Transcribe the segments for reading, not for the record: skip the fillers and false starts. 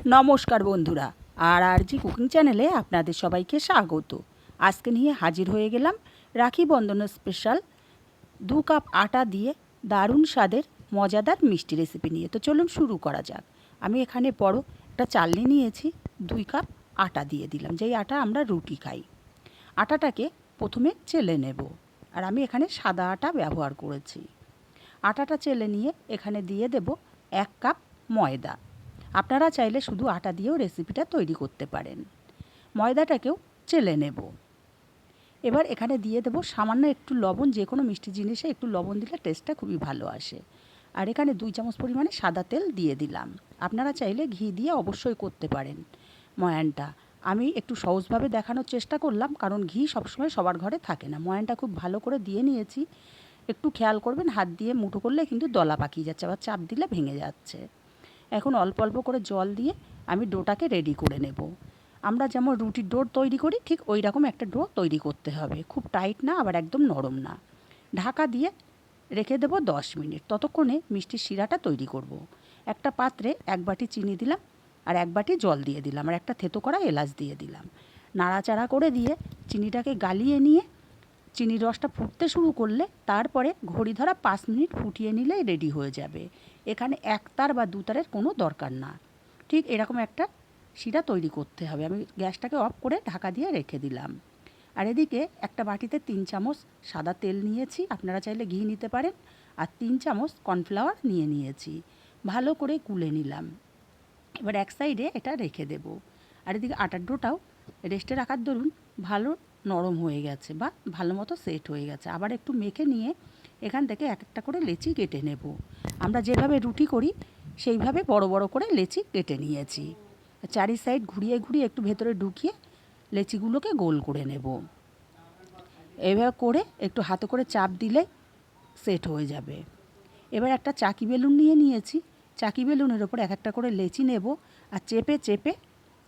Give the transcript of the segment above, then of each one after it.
নমস্কার বন্ধুরা, RRG cooking চ্যানেলে আপনাদের সবাইকে স্বাগত। আজকে নিয়ে হাজির হয়ে গেলাম রাখি বন্ধনের স্পেশাল 2 কাপ আটা দিয়ে দারুণ স্বাদের মজাদার মিষ্টি রেসিপি নিয়ে। তো চলুন শুরু করা যাক। আমি এখানে বড় একটা চালনি নিয়েছি, 2 কাপ আটা দিয়ে দিলাম, যেই আটা আমরা রুটি খাই। আটাটাকে প্রথমে চেলে নেব, আর আমি এখানে সাদা আটা ব্যবহার করেছি। আটাটা চেলে নিয়ে এখানে দিয়ে দেব 1 কাপ ময়দা। আপনারা চাইলে শুধু আটা দিয়েও রেসিপিটা তৈরি করতে পারেন। ময়দাটাকেও চেলে নেব। এবার এখানে দিয়ে দেব সামান্য একটু লবণ। যে কোনো মিষ্টি জিনিসে একটু লবণ দিলে টেস্টটা খুবই ভালো আসে। আর এখানে 2 চামচ পরিমাণে সাদা তেল দিয়ে দিলাম। আপনারা চাইলে ঘি দিয়ে অবশ্যই করতে পারেন ময়ানটা। আমি একটু সহজভাবে দেখানোর চেষ্টা করলাম, কারণ ঘি সবসময় সবার ঘরে থাকে না। ময়ানটা খুব ভালো করে দিয়ে নিয়েছি। একটু খেয়াল করবেন, হাত দিয়ে মুঠো করলে কিন্তু দলা পাকিয়ে যাচ্ছে, আবার চাপ দিলে ভেঙে যাচ্ছে। এখন অল্প অল্প করে জল দিয়ে আমি ডোটাকে রেডি করে নেব। আমরা যেমন রুটির ডো তৈরি করি ঠিক ওই রকম একটা ডো তৈরি করতে হবে। খুব টাইট না, আবার একদম নরম না। ঢাকা দিয়ে রেখে দেবো 10 মিনিট। ততক্ষণে মিষ্টির শিরাটা তৈরি করব। একটা পাত্রে 1 বাটি চিনি দিলাম, আর 1 বাটি জল দিয়ে দিলাম, আর একটা থেতো করা এলাচ দিয়ে দিলাম। নাড়াচাড়া করে দিয়ে চিনিটাকে গালিয়ে নিয়ে চিনির রসটা ফুটতে শুরু করলে তারপরে ঘড়ি ধরা 5 মিনিট ফুটিয়ে নিলেই রেডি হয়ে যাবে। এখানে 1 তার বা 2 তারের কোনো দরকার না। ঠিক এরকম একটা শিরা তৈরি করতে হবে। আমি গ্যাসটাকে অফ করে ঢাকা দিয়ে রেখে দিলাম। আর এদিকে একটা বাটিতে 3 চামচ সাদা তেল নিয়েছি, আপনারা চাইলে ঘি নিতে পারেন। আর 3 চামচ কর্নফ্লাওয়ার নিয়েছি। ভালো করে গুলে নিলাম। এবার এক সাইডে এটা রেখে দেব। আর এদিকে আটার ডোটাও রেস্টে রাখার দরুন ভালো নরম হয়ে গেছে বা ভালো মতো সেট হয়ে গেছে। আবার একটু মেখে নিয়ে এখান থেকে এক একটা করে লেচি কেটে নেব। আমরা যেভাবে রুটি করি সেইভাবে বড় বড় করে লেচি কেটে নিয়েছি। চারি সাইড ঘুরিয়ে ঘুরিয়ে একটু ভেতরে ঢুকিয়ে লেচিগুলোকে গোল করে নেব। এভাবে করে একটু হাতে করে চাপ দিলে সেট হয়ে যাবে। এবার একটা চাকি বেলুন নিয়েছি। চাকি বেলুনের ওপর এক একটা করে লেচি নেব, আর চেপে চেপে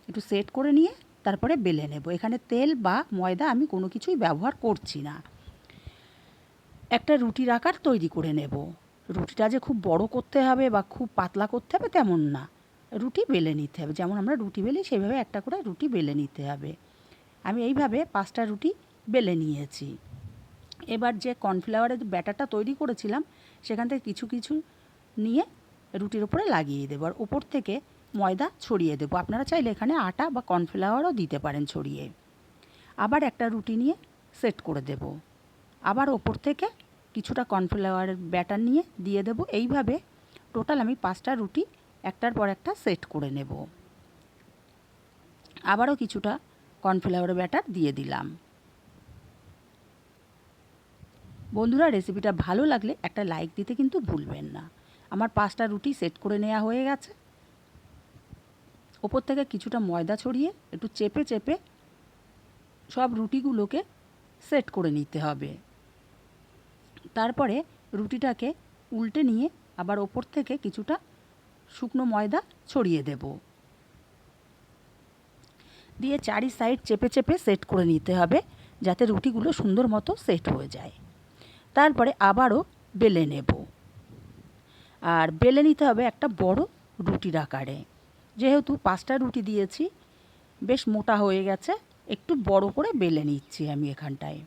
একটু সেট করে নিয়ে তারপরে বেলে নেব। এখানে তেল বা ময়দা আমি কোনো কিছুই ব্যবহার করছি না। একটা রুটির আকার তৈরি করে নেব। রুটিটা যে খুব বড় করতে হবে বা খুব পাতলা করতে হবে তেমন না, রুটি বেলে নিতে হবে। যেমন আমরা রুটি বেলি সেইভাবে একটা করে রুটি বেলে নিতে হবে। আমি এইভাবে 5টা রুটি বেলে নিয়েছি। এবার যে কর্নফ্লাওয়ারের ব্যাটারটা তৈরি করেছিলাম সেখান থেকে কিছু কিছু নিয়ে রুটির উপরে লাগিয়ে দেবো, আর উপর থেকে ময়দা ছড়িয়ে দেবো। আপনারা চাইলে এখানে আটা বা কর্নফ্লাওয়ারও দিতে পারেন ছড়িয়ে। আবার একটা রুটি নিয়ে সেট করে দেব। আবার ওপর থেকে কিছুটা কর্নফ্লাওয়ারের ব্যাটার নিয়ে দিয়ে দেব। এইভাবে টোটাল আমি 5টা রুটি একটার পর একটা সেট করে নেব। আবারও কিছুটা কর্নফ্লাওয়ারের ব্যাটার দিয়ে দিলাম। বন্ধুরা, রেসিপিটা ভালো লাগলে একটা লাইক দিতে কিন্তু ভুলবেন না। আমার 5টা রুটি সেট করে নেওয়া হয়ে গেছে। ওপর থেকে কিছুটা ময়দা ছড়িয়ে একটু চেপে চেপে সব রুটিগুলোকে সেট করে নিতে হবে। তারপরে রুটিটাকে উল্টে নিয়ে আবার ওপর থেকে কিছুটা শুকনো ময়দা ছড়িয়ে দেব। দিয়ে চারি সাইড চেপে চেপে সেট করে নিতে হবে, যাতে রুটিগুলো সুন্দর মতো সেট হয়ে যায়। তারপরে আবারও বেলে নেব, আর বেলে নিতে হবে একটা বড় রুটির আকারে। যেহেতু 5টা রুটি দিয়েছি, বেশ মোটা হয়ে গেছে, একটু বড় করে বেলে নিচ্ছি আমি এখানটায়।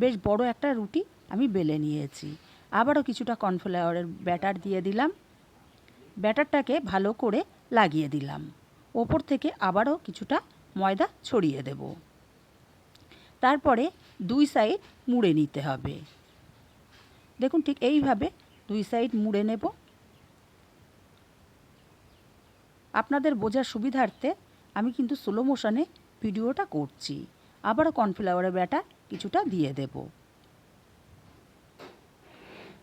বেশ বড় একটা রুটি আমি বেলে নিয়েছি। আবারও কিছুটা কর্নফ্লাওয়ারের ব্যাটার দিয়ে দিলাম। ব্যাটারটাকে ভালো করে লাগিয়ে দিলাম। ওপর থেকে আবারও কিছুটা ময়দা ছড়িয়ে দেব। তারপরে 2 সাইড মুড়ে নিতে হবে। দেখুন ঠিক এইভাবে 2 সাইড মুড়ে নেব। আপনাদের বোঝার সুবিধার্থে আমি কিন্তু স্লো মোশনে ভিডিওটা করছি। আবারও কর্নফ্লাওয়ারের ব্যাটার কিছুটা দিয়ে দেব।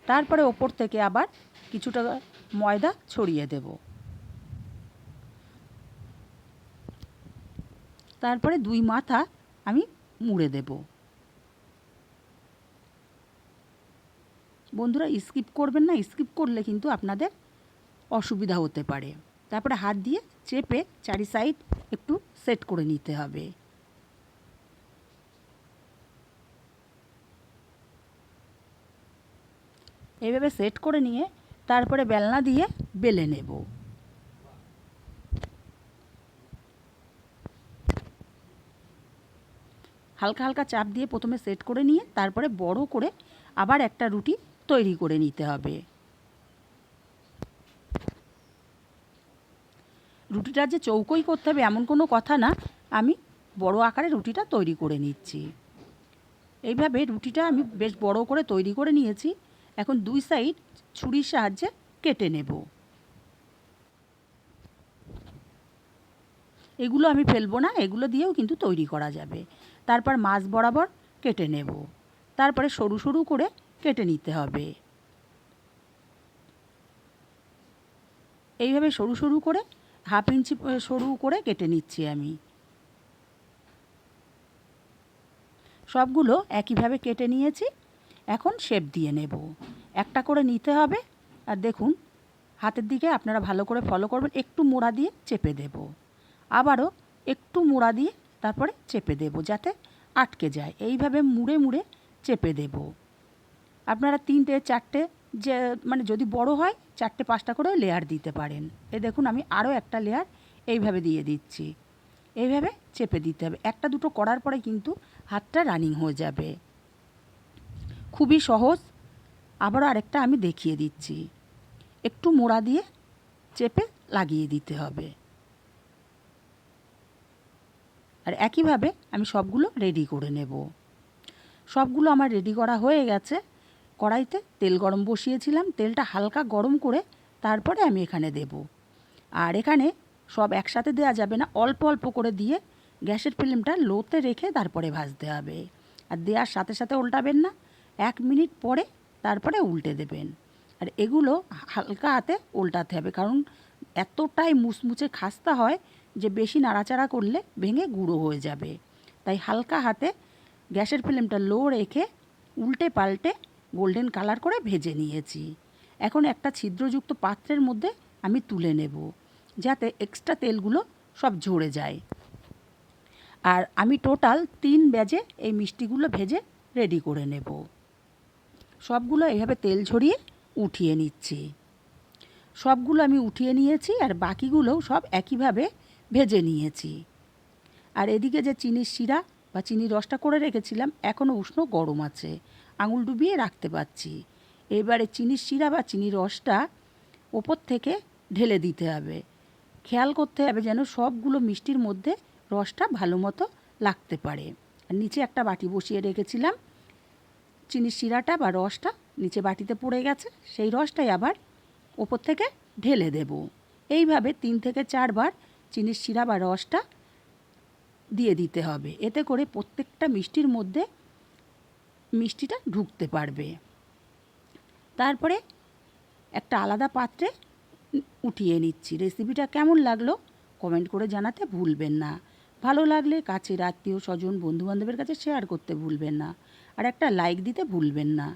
তারপরে ওপর থেকে আবার কিছুটা ময়দা ছড়িয়ে দেব। তারপরে 2 মাথা আমি মুড়ে দেব। বন্ধুরা, স্কিপ করবেন না, স্কিপ করলে কিন্তু আপনাদের অসুবিধা হতে পারে। তারপরে হাত দিয়ে চেপে চারি সাইড একটু সেট করে নিতে হবে। এইভাবে সেট করে নিয়ে তারপরে বেলনা দিয়ে বেলে নেব। হালকা হালকা চাপ দিয়ে প্রথমে সেট করে নিয়ে তারপরে বড় করে আবার একটা রুটি তৈরি করে নিতে হবে। রুটিটা যে চৌকোই করতে হবে এমন কোনো কথা না, আমি বড় আকারে রুটিটা তৈরি করে নিচ্ছি। এইভাবে রুটিটা আমি বেশ বড় করে তৈরি করে নিয়েছি। এখন দুই সাইড ছুরির সাহায্যে কেটে নেব। এগুলো আমি ফেলবো না, এগুলো দিয়েও কিন্তু তৈরি করা যাবে। তারপর মাছ বরাবর কেটে নেব, তারপরে সরু সরু করে কেটে নিতে হবে। এইভাবে সরু সরু করে 1/2 ইঞ্চি সরু করে কেটে নিচ্ছি আমি। সবগুলো একইভাবে কেটে নিয়েছি। এখন শেপ দিয়ে নেব, একটা করে নিতে হবে। আর দেখুন হাতের দিকে আপনারা ভালো করে ফলো করবেন, একটু মোড়া দিয়ে চেপে দেব, আবারও একটু মোড়া দিয়ে তারপরে চেপে দেব যাতে আটকে যায়। এইভাবে মুড়ে মুড়ে চেপে দেব। আপনারা 3টে 4টে যে মানে যদি বড় হয় 4টে 5টা করে লেয়ার দিতে পারেন। এই দেখুন আমি আরও একটা লেয়ার এইভাবে দিয়ে দিচ্ছি। এইভাবে চেপে দিতে হবে। একটা দুটো করার পরে কিন্তু হাতটা রানিং হয়ে যাবে। খুবই সহজ। আবারও আরেকটা আমি দেখিয়ে দিচ্ছি। একটু মোড়া দিয়ে চেপে লাগিয়ে দিতে হবে। আর একইভাবে আমি সবগুলো রেডি করে নেব। সবগুলো আমার রেডি করা হয়ে গেছে। কড়াইতে তেল গরম বসিয়েছিলাম, তেলটা হালকা গরম করে তারপরে আমি এখানে দেব। আর এখানে সব একসাথে দেওয়া যাবে না, অল্প অল্প করে দিয়ে গ্যাসের ফ্লেমটা লোতে রেখে তারপরে ভাজতে হবে। আর দেওয়ার সাথে সাথে উল্টাবেন না, 1 মিনিট পরে তারপরে উল্টে দেবেন। আর এগুলো হালকা হাতে উল্টাতে হবে, কারণ এতটাই মুচমুচে খাস্তা হয় যে বেশি নাড়াচাড়া করলে ভেঙে গুঁড়ো হয়ে যাবে। তাই হালকা হাতে গ্যাসের ফ্লেমটা লো রেখে উল্টে পাল্টে গোল্ডেন কালার করে ভেজে নিয়েছি। এখন একটা ছিদ্রযুক্ত পাত্রের মধ্যে আমি তুলে নেব যাতে এক্সট্রা তেলগুলো সব ঝরে যায়। আর আমি টোটাল 3 ব্যাচে এই মিষ্টিগুলো ভেজে রেডি করে নেব। সবগুলো এইভাবে তেল ঝরিয়ে উঠিয়ে নিচ্ছি। সবগুলো আমি উঠিয়ে নিয়েছি আর বাকিগুলোও সব একইভাবে ভেজে নিয়েছি। আর এদিকে যে চিনির শিরা বা চিনির রসটা করে রেখেছিলাম এখনও উষ্ণ গরম আছে, আঙুল ডুবিয়ে রাখতে পারছি। এবারে চিনির শিরা বা চিনির রসটা ওপর থেকে ঢেলে দিতে হবে। খেয়াল করতে হবে যেন সবগুলো মিষ্টির মধ্যে রসটা ভালো মতো লাগতে পারে। আর নিচে একটা বাটি বসিয়ে রেখেছিলাম, চিনির শিরাটা বা রসটা নিচে বাটিতে পড়ে গেছে, সেই রসটাই আবার ওপর থেকে ঢেলে দেব। এইভাবে 3 থেকে 4 বার চিনির শিরা বা রসটা দিয়ে দিতে হবে, এতে করে প্রত্যেকটা মিষ্টির মধ্যে মিষ্টিটা ঢুকতে পারবে। তারপরে একটা আলাদা পাত্রে উঠিয়ে নিচ্ছি। রেসিপিটা কেমন লাগলো কমেন্ট করে জানাতে ভুলবেন না। ভালো লাগলে কাছের আত্মীয় স্বজন বন্ধুবান্ধবের কাছে শেয়ার করতে ভুলবেন না। আর একটা লাইক দিতে ভুলবেন না।